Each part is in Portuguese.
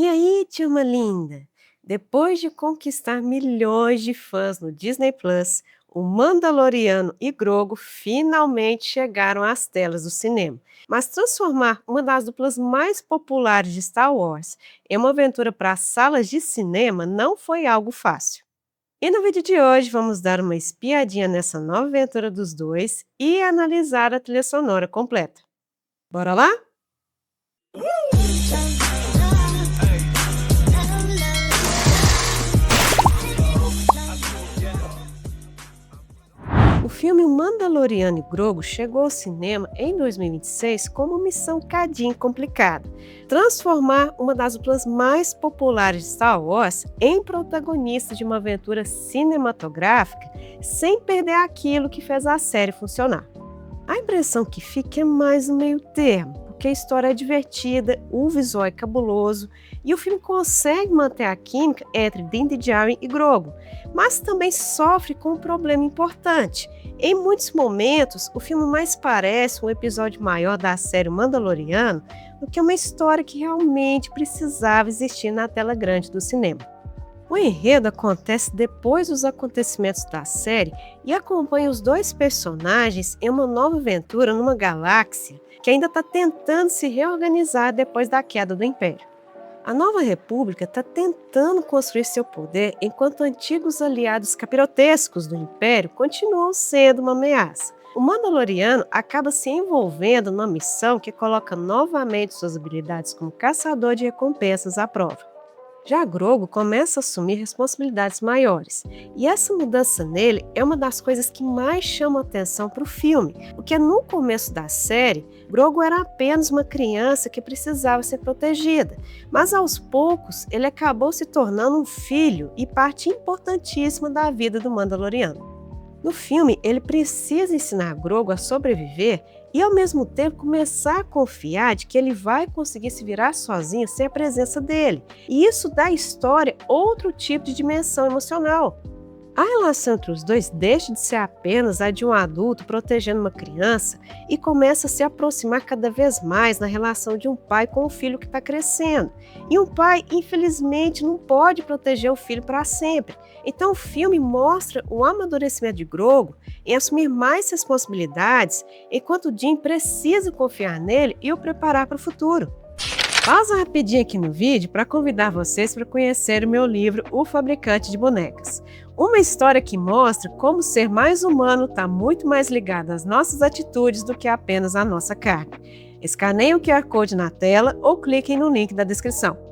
E aí, turma linda? Depois de conquistar milhões de fãs no Disney Plus, o Mandaloriano e Grogu finalmente chegaram às telas do cinema. Mas transformar uma das duplas mais populares de Star Wars em uma aventura para salas de cinema não foi algo fácil. E no vídeo de hoje vamos dar uma espiadinha nessa nova aventura dos dois e analisar a trilha sonora completa. Bora lá? O filme O Mandaloriano e Grogu chegou ao cinema em 2026 como missão cadinho complicada: transformar uma das duplas mais populares de Star Wars em protagonista de uma aventura cinematográfica sem perder aquilo que fez a série funcionar. A impressão que fica é mais um meio termo, porque a história é divertida, o visual é cabuloso e o filme consegue manter a química entre Din Djarin e Grogu, mas também sofre com um problema importante. Em muitos momentos, o filme mais parece um episódio maior da série Mandaloriano do que uma história que realmente precisava existir na tela grande do cinema. O enredo acontece depois dos acontecimentos da série e acompanha os dois personagens em uma nova aventura numa galáxia que ainda está tentando se reorganizar depois da queda do Império. A Nova República está tentando construir seu poder enquanto antigos aliados capirotescos do Império continuam sendo uma ameaça. O Mandaloriano acaba se envolvendo numa missão que coloca novamente suas habilidades como caçador de recompensas à prova. Já Grogu começa a assumir responsabilidades maiores, e essa mudança nele é uma das coisas que mais chama atenção para o filme, porque no começo da série, Grogu era apenas uma criança que precisava ser protegida, mas aos poucos ele acabou se tornando um filho e parte importantíssima da vida do Mandaloriano. No filme, ele precisa ensinar Grogu a sobreviver e, ao mesmo tempo, começar a confiar de que ele vai conseguir se virar sozinho sem a presença dele. E isso dá à história outro tipo de dimensão emocional. A relação entre os dois deixa de ser apenas a de um adulto protegendo uma criança e começa a se aproximar cada vez mais na relação de um pai com o filho que está crescendo. E um pai, infelizmente, não pode proteger o filho para sempre. Então o filme mostra o amadurecimento de Grogu em assumir mais responsabilidades, enquanto Din precisa confiar nele e o preparar para o futuro. Pausa rapidinho aqui no vídeo para convidar vocês para conhecer o meu livro O Fabricante de Bonecas. Uma história que mostra como ser mais humano está muito mais ligado às nossas atitudes do que apenas à nossa carne. Escaneiem o QR Code na tela ou cliquem no link da descrição.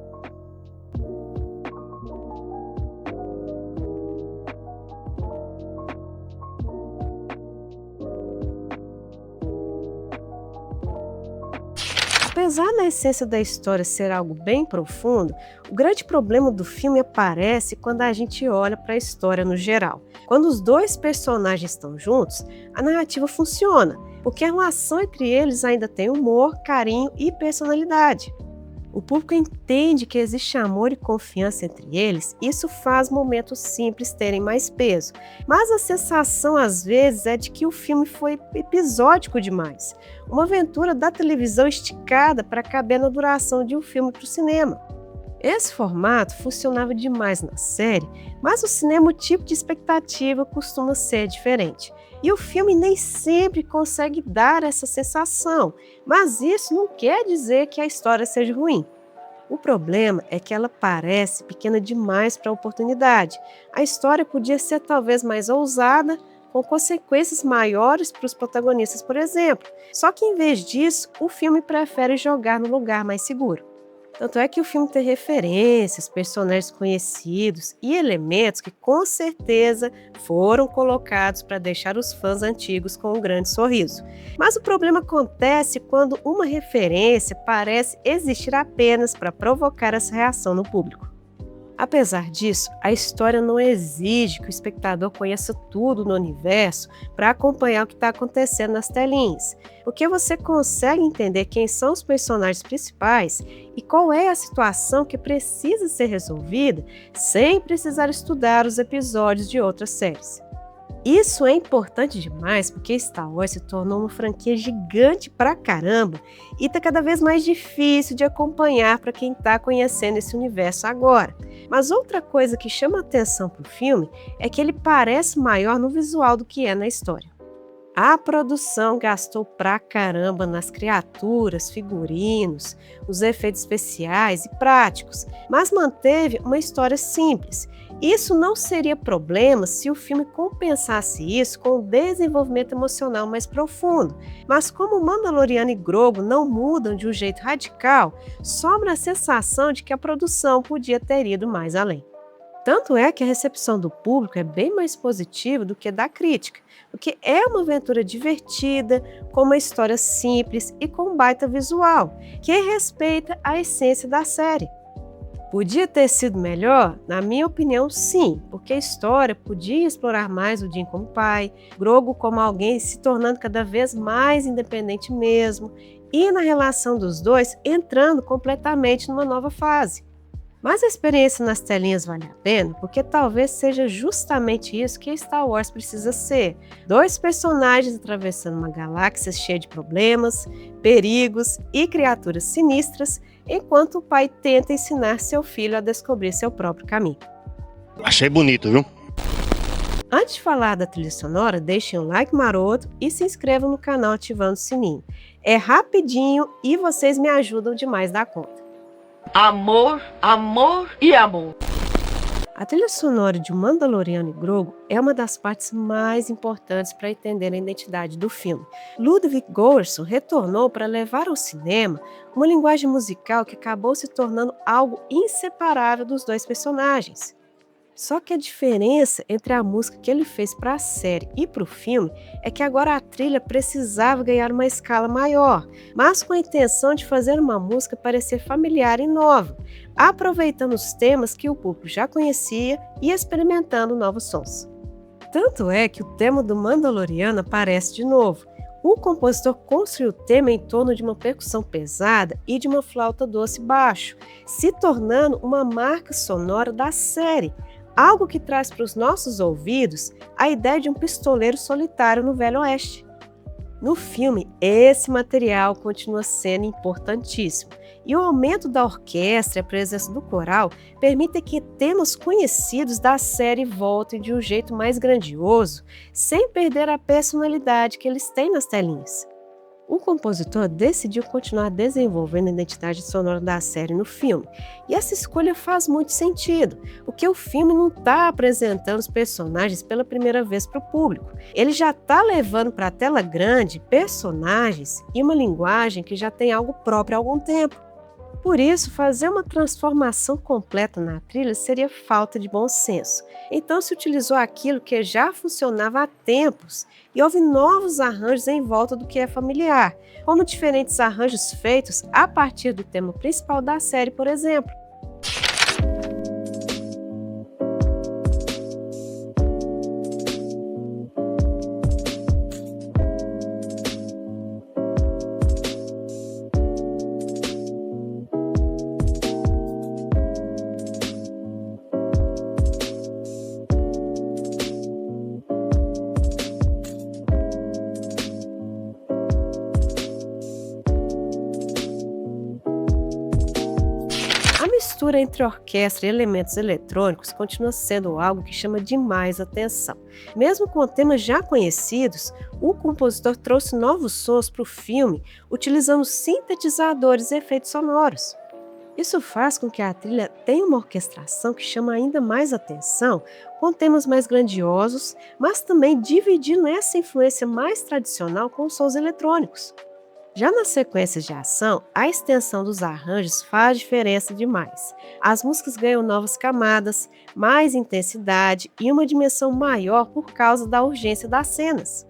Apesar da essência da história ser algo bem profundo, o grande problema do filme aparece quando a gente olha para a história no geral. Quando os dois personagens estão juntos, a narrativa funciona, porque a relação entre eles ainda tem humor, carinho e personalidade. O público entende que existe amor e confiança entre eles, e isso faz momentos simples terem mais peso. Mas a sensação, às vezes, é de que o filme foi episódico demais. Uma aventura da televisão esticada para caber na duração de um filme para o cinema. Esse formato funcionava demais na série, mas no cinema o tipo de expectativa costuma ser diferente. E o filme nem sempre consegue dar essa sensação, mas isso não quer dizer que a história seja ruim. O problema é que ela parece pequena demais para a oportunidade. A história podia ser talvez mais ousada, com consequências maiores para os protagonistas, por exemplo. Só que em vez disso, o filme prefere jogar no lugar mais seguro. Tanto é que o filme tem referências, personagens conhecidos e elementos que com certeza foram colocados para deixar os fãs antigos com um grande sorriso. Mas o problema acontece quando uma referência parece existir apenas para provocar essa reação no público. Apesar disso, a história não exige que o espectador conheça tudo no universo para acompanhar o que está acontecendo nas telinhas, porque você consegue entender quem são os personagens principais e qual é a situação que precisa ser resolvida sem precisar estudar os episódios de outras séries. Isso é importante demais porque Star Wars se tornou uma franquia gigante pra caramba e tá cada vez mais difícil de acompanhar para quem tá conhecendo esse universo agora. Mas outra coisa que chama atenção pro filme é que ele parece maior no visual do que é na história. A produção gastou pra caramba nas criaturas, figurinos, os efeitos especiais e práticos, mas manteve uma história simples. Isso não seria problema se o filme compensasse isso com um desenvolvimento emocional mais profundo. Mas como Mandaloriano e Grogu não mudam de um jeito radical, sobra a sensação de que a produção podia ter ido mais além. Tanto é que a recepção do público é bem mais positiva do que da crítica, porque é uma aventura divertida, com uma história simples e com um baita visual, que respeita a essência da série. Podia ter sido melhor? Na minha opinião, sim, porque a história podia explorar mais o Din como pai, Grogu como alguém se tornando cada vez mais independente mesmo, e na relação dos dois entrando completamente numa nova fase. Mas a experiência nas telinhas vale a pena, porque talvez seja justamente isso que Star Wars precisa ser. 2 personagens atravessando uma galáxia cheia de problemas, perigos e criaturas sinistras, enquanto o pai tenta ensinar seu filho a descobrir seu próprio caminho. Achei bonito, viu? Antes de falar da trilha sonora, deixem um like maroto e se inscrevam no canal ativando o sininho. É rapidinho e vocês me ajudam demais da conta. Amor, amor e amor. A trilha sonora de Mandaloriano e Grogu é uma das partes mais importantes para entender a identidade do filme. Ludwig Göransson retornou para levar ao cinema uma linguagem musical que acabou se tornando algo inseparável dos 2 personagens. Só que a diferença entre a música que ele fez para a série e para o filme é que agora a trilha precisava ganhar uma escala maior, mas com a intenção de fazer uma música parecer familiar e nova, aproveitando os temas que o público já conhecia e experimentando novos sons. Tanto é que o tema do Mandaloriano aparece de novo. O compositor construiu o tema em torno de uma percussão pesada e de uma flauta doce baixo, se tornando uma marca sonora da série, algo que traz para os nossos ouvidos a ideia de um pistoleiro solitário no Velho Oeste. No filme, esse material continua sendo importantíssimo, e o aumento da orquestra e a presença do coral permitem que temas conhecidos da série voltem de um jeito mais grandioso, sem perder a personalidade que eles têm nas telinhas. O compositor decidiu continuar desenvolvendo a identidade sonora da série no filme, e essa escolha faz muito sentido, porque o filme não está apresentando os personagens pela primeira vez para o público. Ele já está levando para a tela grande personagens e uma linguagem que já tem algo próprio há algum tempo. Por isso, fazer uma transformação completa na trilha seria falta de bom senso. Então se utilizou aquilo que já funcionava há tempos e houve novos arranjos em volta do que é familiar, como diferentes arranjos feitos a partir do tema principal da série, por exemplo. A mistura entre orquestra e elementos eletrônicos continua sendo algo que chama demais atenção. Mesmo com temas já conhecidos, o compositor trouxe novos sons para o filme, utilizando sintetizadores e efeitos sonoros. Isso faz com que a trilha tenha uma orquestração que chama ainda mais atenção, com temas mais grandiosos, mas também dividindo essa influência mais tradicional com os sons eletrônicos. Já nas sequências de ação, a extensão dos arranjos faz diferença demais. As músicas ganham novas camadas, mais intensidade e uma dimensão maior por causa da urgência das cenas.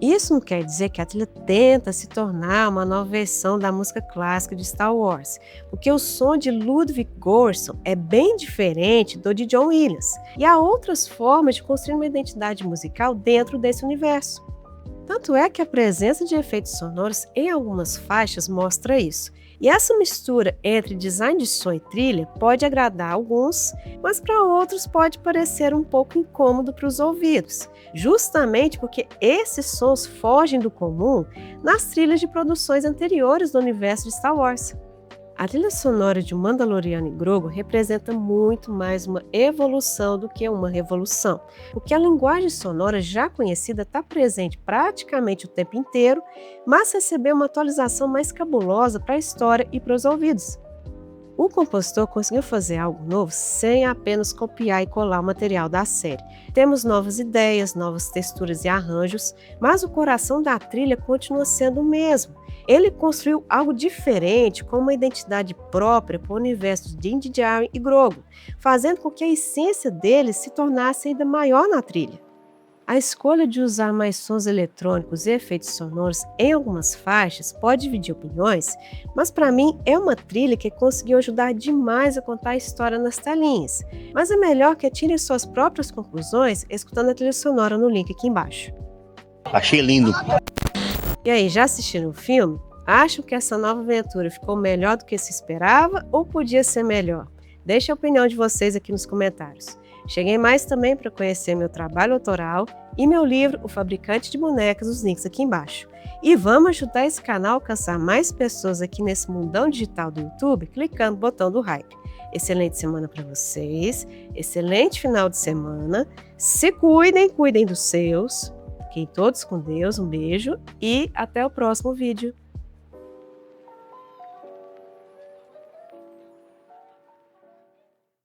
Isso não quer dizer que a trilha tenta se tornar uma nova versão da música clássica de Star Wars, porque o som de Ludwig Göransson é bem diferente do de John Williams, e há outras formas de construir uma identidade musical dentro desse universo. Tanto é que a presença de efeitos sonoros em algumas faixas mostra isso. E essa mistura entre design de som e trilha pode agradar alguns, mas para outros pode parecer um pouco incômodo para os ouvidos, justamente porque esses sons fogem do comum nas trilhas de produções anteriores do universo de Star Wars. A trilha sonora de Mandaloriano e Grogu representa muito mais uma evolução do que uma revolução, porque a linguagem sonora já conhecida está presente praticamente o tempo inteiro, mas recebeu uma atualização mais cabulosa para a história e para os ouvidos. O compositor conseguiu fazer algo novo sem apenas copiar e colar o material da série. Temos novas ideias, novas texturas e arranjos, mas o coração da trilha continua sendo o mesmo. Ele construiu algo diferente, com uma identidade própria para o universo de Din Djarin e Grogu, fazendo com que a essência deles se tornasse ainda maior na trilha. A escolha de usar mais sons eletrônicos e efeitos sonoros em algumas faixas pode dividir opiniões, mas para mim é uma trilha que conseguiu ajudar demais a contar a história nas telinhas. Mas é melhor que tirem suas próprias conclusões escutando a trilha sonora no link aqui embaixo. Achei lindo. E aí, já assistiram o filme? Acham que essa nova aventura ficou melhor do que se esperava ou podia ser melhor? Deixe a opinião de vocês aqui nos comentários. Cheguei mais também para conhecer meu trabalho autoral e meu livro O Fabricante de Bonecas, os links aqui embaixo. E vamos ajudar esse canal a alcançar mais pessoas aqui nesse mundão digital do YouTube, clicando no botão do hype. Excelente semana para vocês, excelente final de semana, se cuidem, cuidem dos seus, fiquem todos com Deus, um beijo e até o próximo vídeo.